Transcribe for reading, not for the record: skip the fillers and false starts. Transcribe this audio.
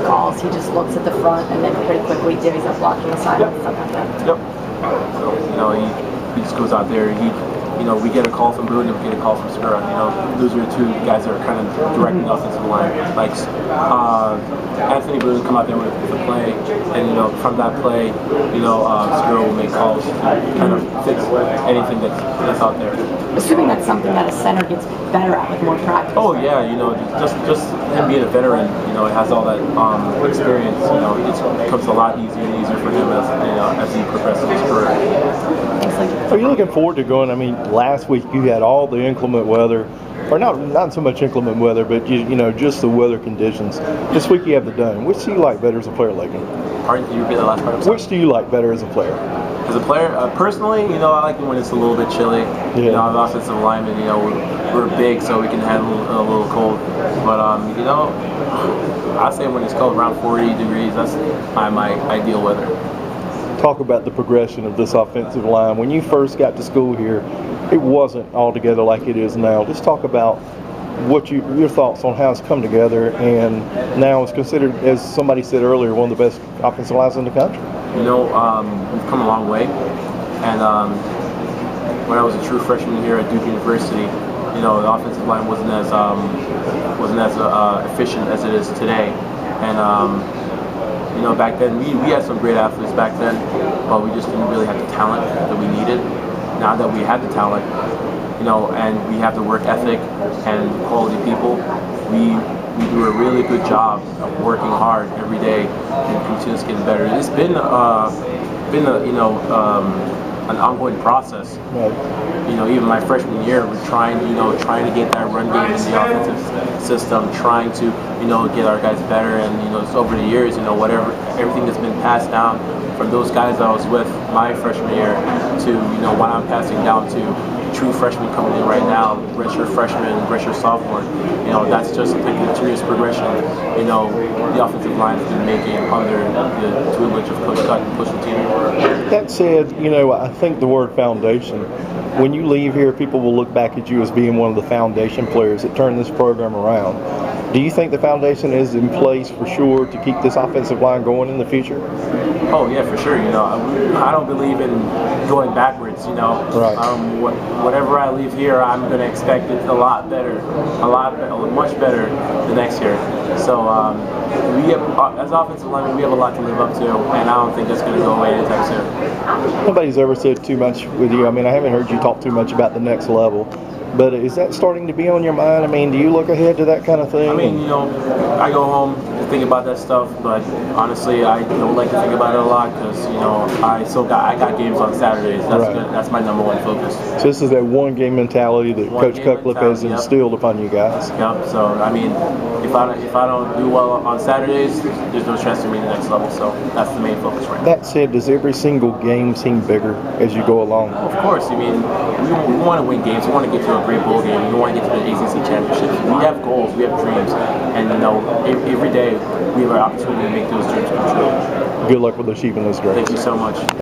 calls, he just looks at the front and then pretty quickly divvies up blocking aside and stuff like that. Yep. So, he just goes out there. We get a call from Boone and we get a call from Skura. Those are the two guys that are kind of directing the offensive line. Like Anthony Boone come out there with a play, and from that play, Skura will make calls to kind of fix anything that's out there. Assuming that's something that a center gets better at with more practice. Oh yeah, just him being a veteran, it has all that experience. It becomes a lot easier and easier for him as he progresses his career. Are you looking forward to going? I mean, last week you had all the inclement weather, or not so much inclement weather, but just the weather conditions. This week you have the dome. Which do you like better as a player, Lakin? Pardon? Can you repeat the last part? Which do you like better as a player? As a player, personally, I like it when it's a little bit chilly. Yeah. I'm an offensive lineman. We're big, so we can handle a little cold. But I say when it's cold, around 40 degrees, that's my ideal weather. Talk about the progression of this offensive line. When you first got to school here, it wasn't altogether like it is now. Just talk about what your thoughts on how it's come together, and now it's considered, as somebody said earlier, one of the best offensive lines in the country. We've come a long way, and when I was a true freshman here at Duke University, the offensive line wasn't as efficient as it is today, and back then we had some great athletes back then, but we just didn't really have the talent that we needed. Now that we have the talent, and we have the work ethic and quality people, we do a really good job of working hard every day and continuously getting better. It's been an ongoing process. Right. Even my freshman year, we're trying to get that run game in the offensive system, trying to get our guys better, and it's over the years, everything that's been passed down from those guys I was with my freshman year to what I'm passing down to true freshmen coming in right now, redshirt freshman, redshirt sophomore. That's just a continuous progression. The offensive line has been making under the tutelage of Coach Scott and Coach Latino. That said, I think the word foundation, when you leave here, people will look back at you as being one of the foundation players that turned this program around. Do you think the foundation is in place for sure to keep this offensive line going in the future? Oh yeah, for sure. I don't believe in going backwards. Right. Whatever I leave here, I'm going to expect it a lot better, much better the next year. So we have, as offensive linemen, we have a lot to live up to, and I don't think that's going to go away anytime soon. Nobody's ever said too much with you. I mean, I haven't heard you talk too much about the next level. But is that starting to be on your mind? I mean, do you look ahead to that kind of thing? I mean, I go home to think about that stuff, but honestly, I don't like to think about it a lot because, I got games on Saturdays. That's right. Good. That's my number one focus. So this is that one-game mentality that Coach Cutcliffe has instilled upon you guys. Yep. So, I mean, if I don't do well on Saturdays, there's no chance to me the next level. So that's the main focus right now. That said, does every single game seem bigger as you go along? Of course. I mean, we want to win games. We want to get to a great bowl game. We want to get to the ACC championship. We have goals. We have dreams. And, every day we have an opportunity to make those dreams come true. Good luck with achieving those dreams. Thank you so much.